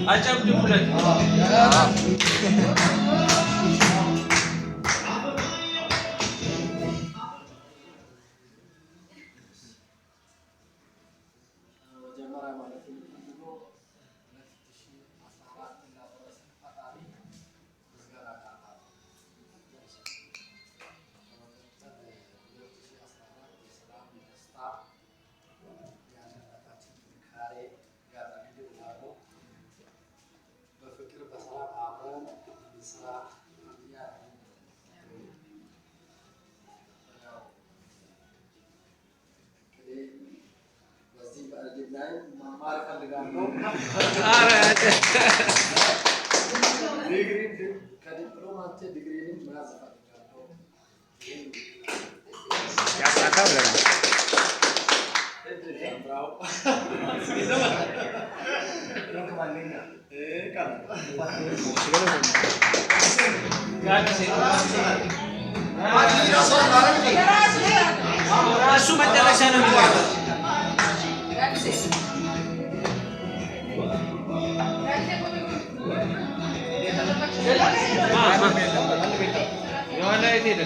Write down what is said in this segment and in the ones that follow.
አጨብጭቡለት። Su መጨረሻ ነው የሚባለው የሆነ የት ሄደ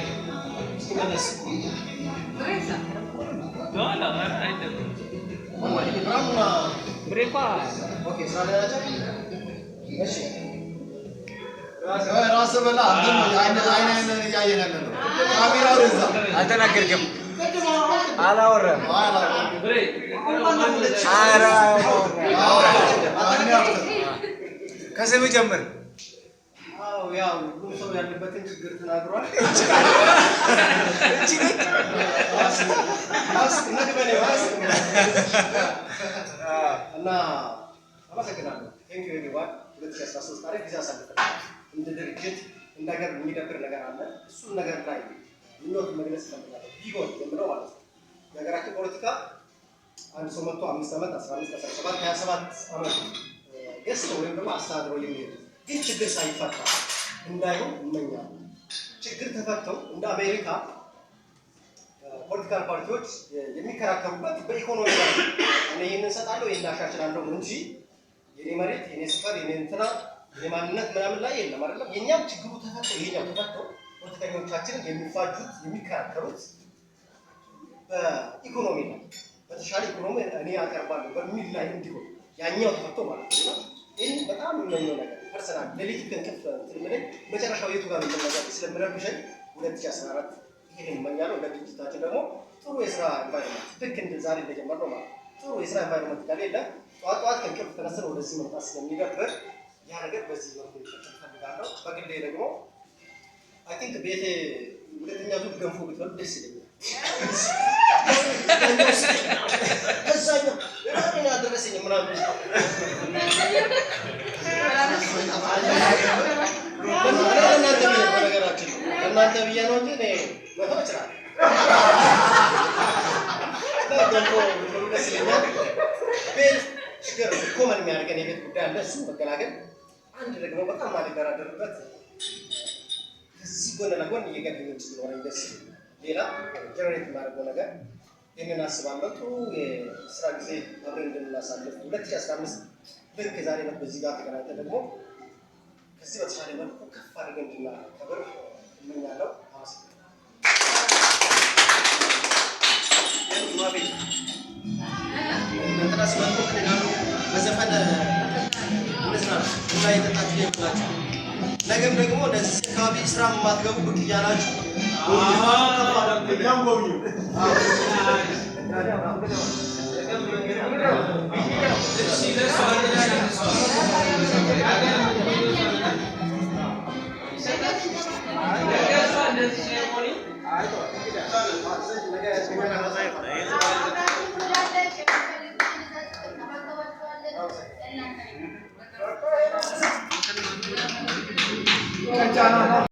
ራስ በላ አልተናገርክም አላወራም ከስም ጀምር ያው ሁሉ ሰው ያለበትን ችግር ተናግሯል እና አመሰግናለሁ ቴንክ ዩ ኤቭሪዋን 2013 ታሪክ ጊዜ አሳልፈናል እንደ ድርጅት እንደገር የሚደብር ነገር አለ እሱ ነገር ላይ ምኞት መግለጽ ፈልጋለሁ ቢሆን የምለው ማለት ነው የሀገራችን ፖለቲካ አንድ ሰው መጥቶ 5 ዓመት 15 17 27 ዓመት ገዝቶ ወይም ደግሞ አስተዳድሮ የሚሄድ ግን ችግር ሳይፈታ እንዳይሆን እመኛለሁ ችግር ተፈተው እንደ አሜሪካ ፖለቲካል ፓርቲዎች የሚከራከሩበት በኢኮኖሚ ላይ እኔ ይሄንን ሰጣለሁ ይሄን አሻሽላለሁ እንጂ የኔ መሬት የኔ ስፈር የኔ እንትና የማንነት ምናምን ላይ የለም አይደለም የኛም ችግሩ ተፈተው ይሄኛው ተፈተው ፖለቲከኞቻችን የሚፋጁት የሚከራከሩት በኢኮኖሚ ነው በተሻለ ኢኮኖሚ እኔ አቀርባለሁ በሚል ላይ እንዲሆን ያኛው ተፈተው ማለት ነው ይሄ በጣም ነው ነገር ፐርሰናል ለሊት ከንከፍ ትምለኝ መጨረሻው የቱ ጋር እንደተነገረ ስለምረብሸኝ 2014 ይሄን ማኛለው ለድርጅታችን ደግሞ ጥሩ የሥራ ኢንቫይሮመንት ልክ እንደ ዛሬ እንደጀመርነው ማለት ጥሩ የሥራ ኢንቫይሮመንት ካለ ጧት ከንከፍ ተነስተን ወደዚህ መምጣት ስለሚደብር ያ ነገር በዚህ መልኩ ይፈጠር ፈልጋለሁ በግሌ ደግሞ አይ ቲንክ ቤቴ ሁለተኛ ዙር ገንፎ ብትበል ደስ ይለኛል ከዛኛው እኔ አደረሰኝ ምናምን እናንተ ብዬ ነው እንጂ እኔ መተው እችላለሁ ደስ ይለኛል ቤት ችግር ኮመን የሚያደርገን የቤት ጉዳይ አለ እሱ መገላገል አንድ ደግሞ በጣም ማልደራደርበት እዚህ ጎን ለጎን እየገደኞች ሊኖረኝ ደስ ይለኛል ሌላ ጀነሬት የማደርገው ነገር ይህንን አስባለሁ ጥሩ የስራ ጊዜ አብረን እንድናሳልፍ 2015 ልክ ዛሬ በዚህ ጋር ተገናኝተን ደግሞ ከዚህ በተሻለ መልኩ ከፍ አድርገን እንድናከብር እመኛለሁ አመሰግናለሁ እንትና ሲመጡ ከሌላሉ በዘፈን ቡና እየጠጣችሁ ይላችሁ ነገም ደግሞ ለዚህ አካባቢ ስራ የማትገቡ ብቅ እያላችሁ እኛም ጎብኙ